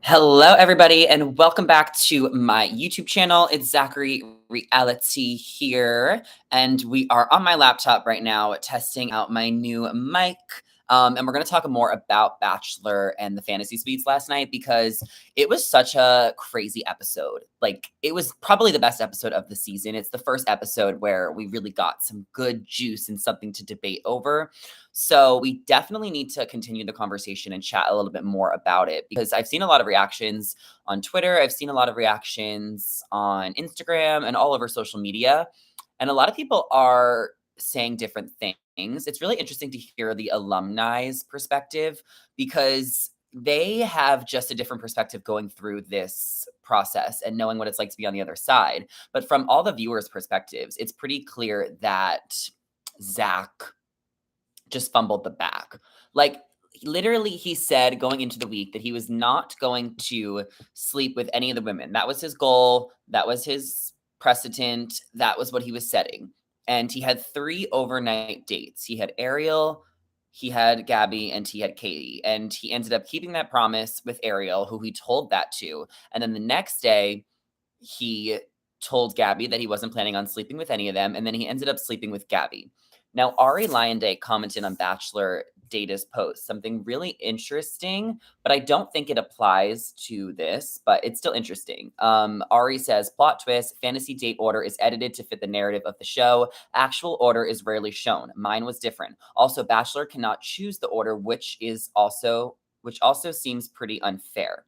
Hello, everybody, and welcome back to my YouTube channel. It's Zachary Reality here, and we are on my laptop right now testing out my new mic. And we're going to talk more about Bachelor and the Fantasy Suites last night because it was such a crazy episode. Like, it was probably the best episode of the season. It's the first episode where we really got some good juice and something to debate over. So we definitely need to continue the conversation and chat a little bit more about it because I've seen a lot of reactions on Twitter. I've seen a lot of reactions on Instagram and all over social media. And a lot of people are saying different things. It's really interesting to hear the alumni's perspective because they have just a different perspective going through this process and knowing what it's like to be on the other side. But from all the viewers' perspectives, it's pretty clear that Zach just fumbled the bag. Like, literally, he said going into the week that he was not going to sleep with any of the women. That was his goal. That was his precedent. That was what he was setting. And he had 3 overnight dates. He had Ariel, he had Gabi, and he had Kaity. And he ended up keeping that promise with Ariel, who he told that to. And then the next day, he told Gabi that he wasn't planning on sleeping with any of them. And then he ended up sleeping with Gabi. Now, Ari Lyonday commented on Bachelor Data's post, something really interesting, but I don't think it applies to this, but it's still interesting. Ari says, plot twist, fantasy date order is edited to fit the narrative of the show. Actual order is rarely shown. Mine was different. Also, Bachelor cannot choose the order, which also seems pretty unfair.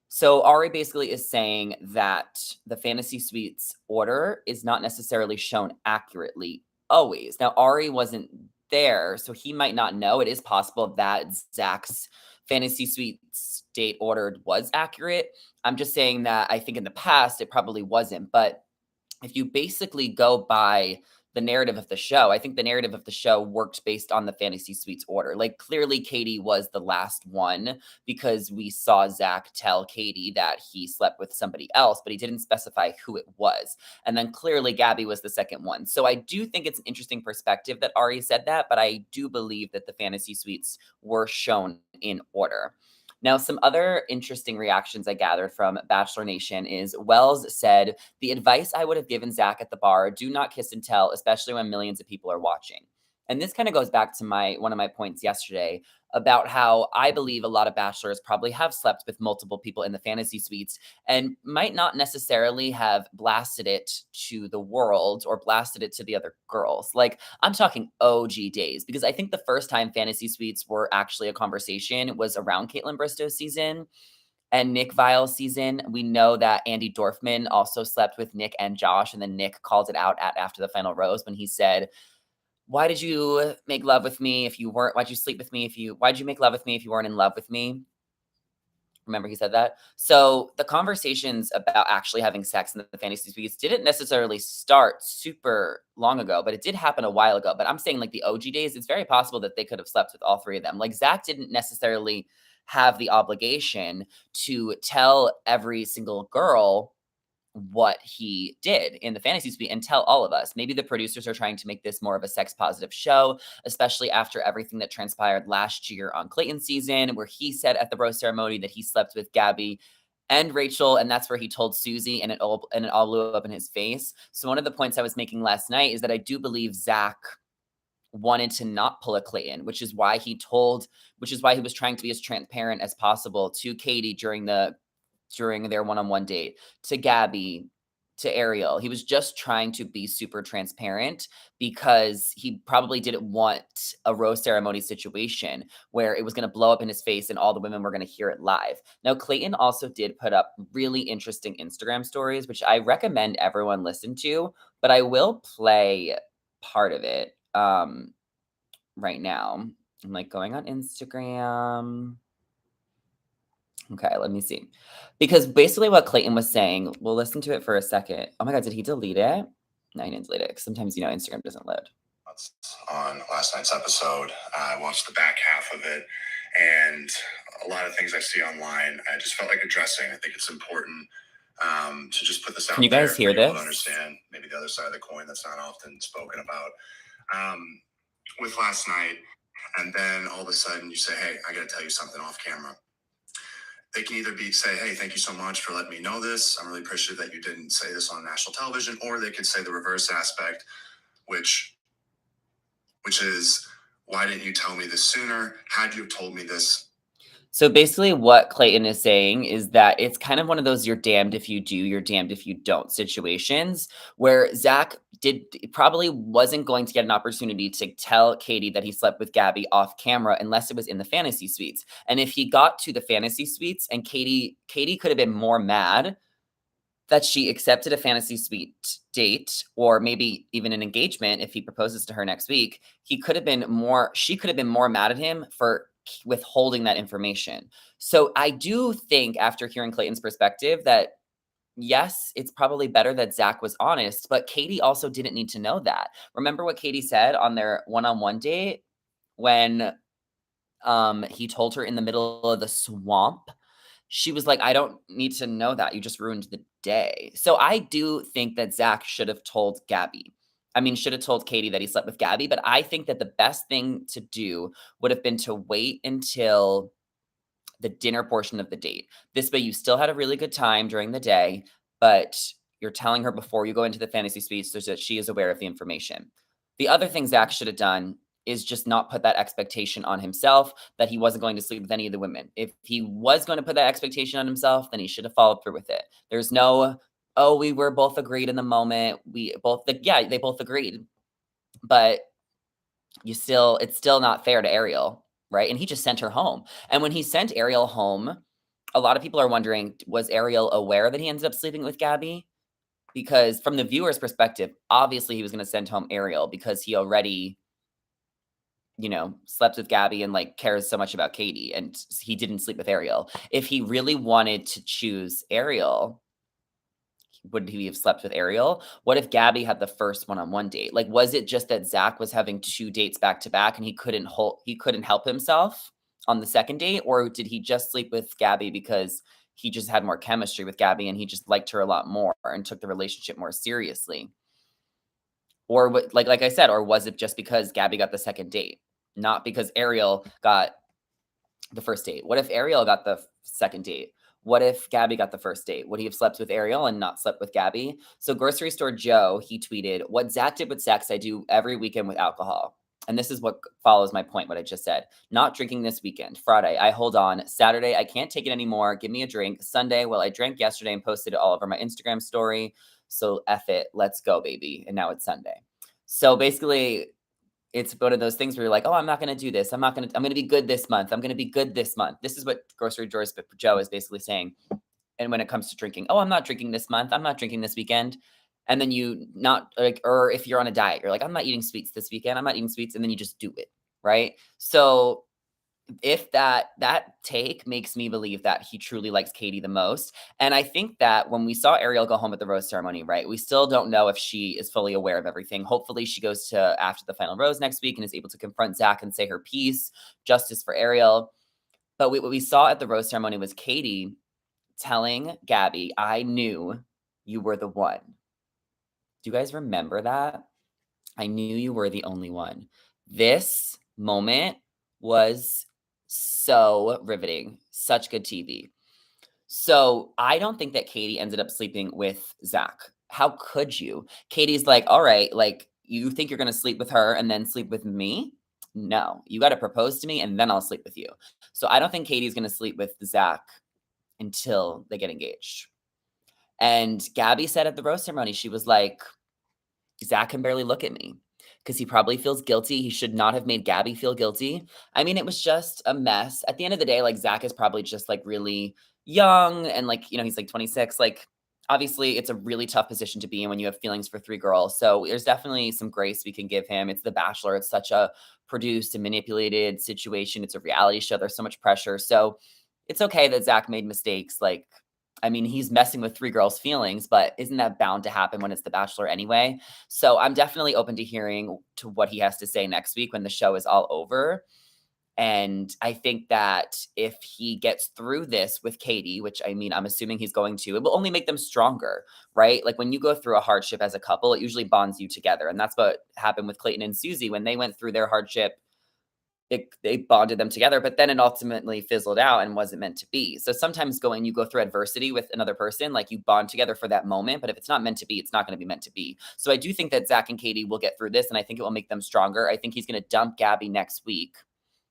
So Ari basically is saying that the Fantasy Suites order is not necessarily shown accurately always. Now, Ari wasn't there, so he might not know. It is possible that Zach's Fantasy Suites date order was accurate. I'm just saying that I think in the past it probably wasn't. But if you basically go by the narrative of the show, I think the narrative of the show worked based on the Fantasy Suites order. Like, clearly Kaity was the last one because we saw Zach tell Kaity that he slept with somebody else, but he didn't specify who it was. And then clearly Gabi was the second one. So I do think it's an interesting perspective that Ari said that, but I do believe that the Fantasy Suites were shown in order. Now, some other interesting reactions I gathered from Bachelor Nation is Wells said, the advice I would have given Zach at the bar, do not kiss and tell, especially when millions of people are watching. And this kind of goes back to one of my points yesterday about how I believe a lot of bachelors probably have slept with multiple people in the fantasy suites and might not necessarily have blasted it to the world or blasted it to the other girls. Like, I'm talking OG days, because I think the first time fantasy suites were actually a conversation was around Caitlin Bristow's season and Nick Vile's season. We know that Andy Dorfman also slept with Nick and Josh, and then Nick called it out after the final rose when he said, why did you make love with me if you weren't, why'd you sleep with me why'd you make love with me if you weren't in love with me? Remember he said that? So the conversations about actually having sex in the fantasy suites didn't necessarily start super long ago, but it did happen a while ago. But I'm saying, like, the OG days, it's very possible that they could have slept with all 3 of them. Like, Zach didn't necessarily have the obligation to tell every single girl what he did in the fantasy suite and tell all of us. Maybe the producers are trying to make this more of a sex positive show, especially after everything that transpired last year on Clayton's season, where he said at the rose ceremony that he slept with Gabi and Rachel, and that's where he told Susie, and it all blew up in his face. So one of the points I was making last night is that I do believe Zach wanted to not pull a Clayton, which is why he was trying to be as transparent as possible to Kaity during their one-on-one date, to Gabi, to Ariel. He was just trying to be super transparent because he probably didn't want a rose ceremony situation where it was going to blow up in his face and all the women were going to hear it live. Now, Clayton also did put up really interesting Instagram stories, which I recommend everyone listen to, but I will play part of it right now. I'm like going on Instagram. Okay, let me see. Because basically what Clayton was saying, we'll listen to it for a second. Oh my God, did he delete it? No, he didn't delete it. 'Cause sometimes, Instagram doesn't load. On last night's episode, I watched the back half of it, and a lot of things I see online, I just felt like addressing. I think it's important to just put this out there. Can you guys hear for people this? to understand maybe the other side of the coin that's not often spoken about. With last night, and then all of a sudden you say, hey, I got to tell you something off camera. they can either say, hey, thank you so much for letting me know this. I'm really appreciative that you didn't say this on national television. Or they could say the reverse aspect, which is, why didn't you tell me this sooner? Had you told me this? So basically, what Clayton is saying is that it's kind of one of those you're damned if you do, you're damned if you don't situations where Zach probably wasn't going to get an opportunity to tell Kaity that he slept with Gabi off camera unless it was in the fantasy suites. And if he got to the fantasy suites and Kaity could have been more mad that she accepted a fantasy suite date or maybe even an engagement if he proposes to her next week, she could have been more mad at him for withholding that information. So I do think after hearing Clayton's perspective that yes, it's probably better that Zach was honest, but Kaity also didn't need to know that. Remember what Kaity said on their one-on-one date when he told her in the middle of the swamp? She was like, "I don't need to know that. You just ruined the day." So I do think that Zach should have told Gabi. I mean, should have told Kaity that he slept with Gabi, but I think that the best thing to do would have been to wait until the dinner portion of the date. This way, you still had a really good time during the day, but you're telling her before you go into the fantasy suite so that she is aware of the information. The other thing Zach should have done is just not put that expectation on himself that he wasn't going to sleep with any of the women. If he was going to put that expectation on himself, then he should have followed through with it. There's no, oh, we were both agreed in the moment. They both agreed, but it's still not fair to Ariel, right? And he just sent her home. And when he sent Ariel home, a lot of people are wondering, was Ariel aware that he ended up sleeping with Gabi? Because from the viewer's perspective, obviously he was going to send home Ariel because he already, slept with Gabi and like cares so much about Kaity and he didn't sleep with Ariel. If he really wanted to choose Ariel, would he have slept with Ariel? What if Gabi had the first one-on-one date? Like, was it just that Zach was having 2 dates back to back and he couldn't help himself on the second date? Or did he just sleep with Gabi because he just had more chemistry with Gabi and he just liked her a lot more and took the relationship more seriously? Or what, like I said, or was it just because Gabi got the second date, not because Ariel got the first date? What if Ariel got the second date? What if Gabi got the first date? Would he have slept with Ariel and not slept with Gabi? So Grocery Store Joe, he tweeted, "What Zach did with sex, I do every weekend with alcohol." And this is what follows my point, what I just said. Not drinking this weekend. Friday, I hold on. Saturday, I can't take it anymore. Give me a drink. Sunday, well, I drank yesterday and posted it all over my Instagram story. So F it. Let's go, baby. And now it's Sunday. So basically, it's one of those things where you're like, "Oh, I'm not gonna do this. I'm gonna be good this month. I'm gonna be good this month." This is what Grocery Joe is basically saying. And when it comes to drinking, "Oh, I'm not drinking this month. I'm not drinking this weekend." And then you not like, or if you're on a diet, you're like, "I'm not eating sweets this weekend. I'm not eating sweets." And then you just do it, right? So if that take makes me believe that he truly likes Kaity the most. And I think that when we saw Ariel go home at the rose ceremony, right, we still don't know if she is fully aware of everything. Hopefully she goes to after the final rose next week and is able to confront Zach and say her piece, justice for Ariel. But what we saw at the rose ceremony was Kaity telling Gabi, "I knew you were the one." Do you guys remember that? "I knew you were the only one." This moment was so riveting. Such good TV. So I don't think that Kaity ended up sleeping with Zach. How could you? Katie's like, all right, like you think you're gonna sleep with her and then sleep with me? No, you got to propose to me and then I'll sleep with you. So I don't think Katie's gonna sleep with Zach until they get engaged. And Gabi said at the rose ceremony, she was like, Zach can barely look at me because he probably feels guilty. He should not have made Gabi feel guilty. I mean, it was just a mess. At the end of the day, like Zach is probably just like really young and like, he's like 26. Like, obviously, it's a really tough position to be in when you have feelings for 3 girls. So there's definitely some grace we can give him. It's The Bachelor. It's such a produced and manipulated situation. It's a reality show. There's so much pressure. So it's okay that Zach made mistakes. Like, I mean, he's messing with 3 girls' feelings, but isn't that bound to happen when it's The Bachelor anyway? So I'm definitely open to hearing to what he has to say next week when the show is all over. And I think that if he gets through this with Kaity, which I mean, I'm assuming he's going to, it will only make them stronger, right? Like when you go through a hardship as a couple, it usually bonds you together. And that's what happened with Clayton and Susie when they went through their hardship they bonded them together, but then it ultimately fizzled out and wasn't meant to be. So sometimes when you go through adversity with another person, like you bond together for that moment, but if it's not meant to be, it's not going to be meant to be. So I do think that Zach and Kaity will get through this, and I think it will make them stronger. I think he's going to dump Gabi next week.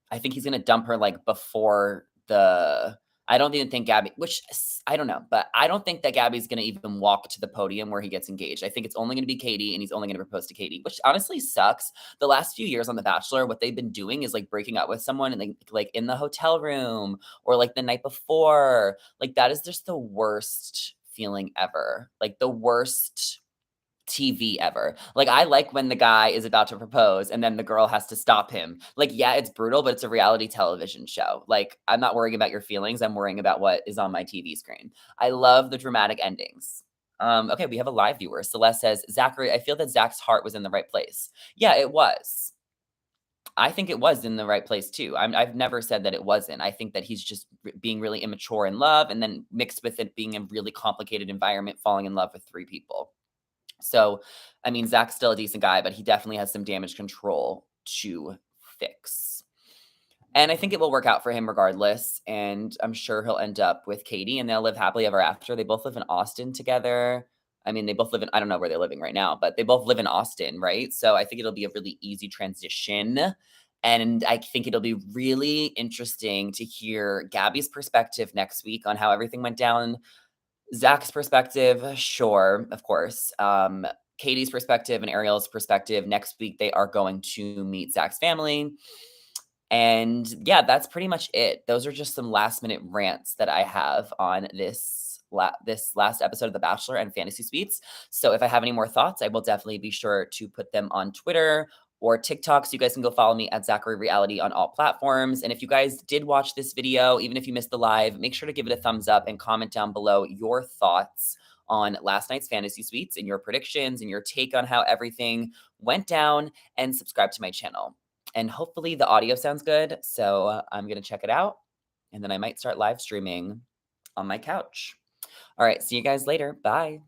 I think he's gonna dump her like before the. I don't even think Gabi, which I don't know, but I don't think that Gabby's gonna even walk to the podium where he gets engaged. I think it's only gonna be Kaity, and he's only gonna propose to Kaity, which honestly sucks. The last few years on The Bachelor, what they've been doing is like breaking up with someone and like in the hotel room or like the night before. Like that is just the worst feeling ever. Like the worst TV ever. Like, I like when the guy is about to propose and then the girl has to stop him. Like, yeah, it's brutal, but it's a reality television show. Like, I'm not worrying about your feelings. I'm worrying about what is on my TV screen. I love the dramatic endings. Okay, we have a live viewer. Celeste says, Zachary, I feel that Zach's heart was in the right place. Yeah, it was. I think it was in the right place too. I've never said that it wasn't. I think that he's just being really immature in love, and then mixed with it being a really complicated environment, falling in love with three people. So, I mean, Zach's still a decent guy, but he definitely has some damage control to fix. And I think it will work out for him regardless. And I'm sure he'll end up with Kaity and they'll live happily ever after. They both live in Austin together. I mean, they both live in, I don't know where they're living right now, but they both live in Austin, right? So I think it'll be a really easy transition. And I think it'll be really interesting to hear Gabi's perspective next week on how everything went down. Zach's perspective, sure, of course. Katie's perspective and Ariel's perspective. Next week, they are going to meet Zach's family. And yeah, that's pretty much it. Those are just some last minute rants that I have on this last episode of The Bachelor and Fantasy Suites. So if I have any more thoughts, I will definitely be sure to put them on Twitter or TikTok. So you guys can go follow me at Zachary Reality on all platforms. And if you guys did watch this video, even if you missed the live, make sure to give it a thumbs up and comment down below your thoughts on last night's Fantasy Suites and your predictions and your take on how everything went down, and subscribe to my channel. And hopefully the audio sounds good. So I'm going to check it out, and then I might start live streaming on my couch. All right. See you guys later. Bye.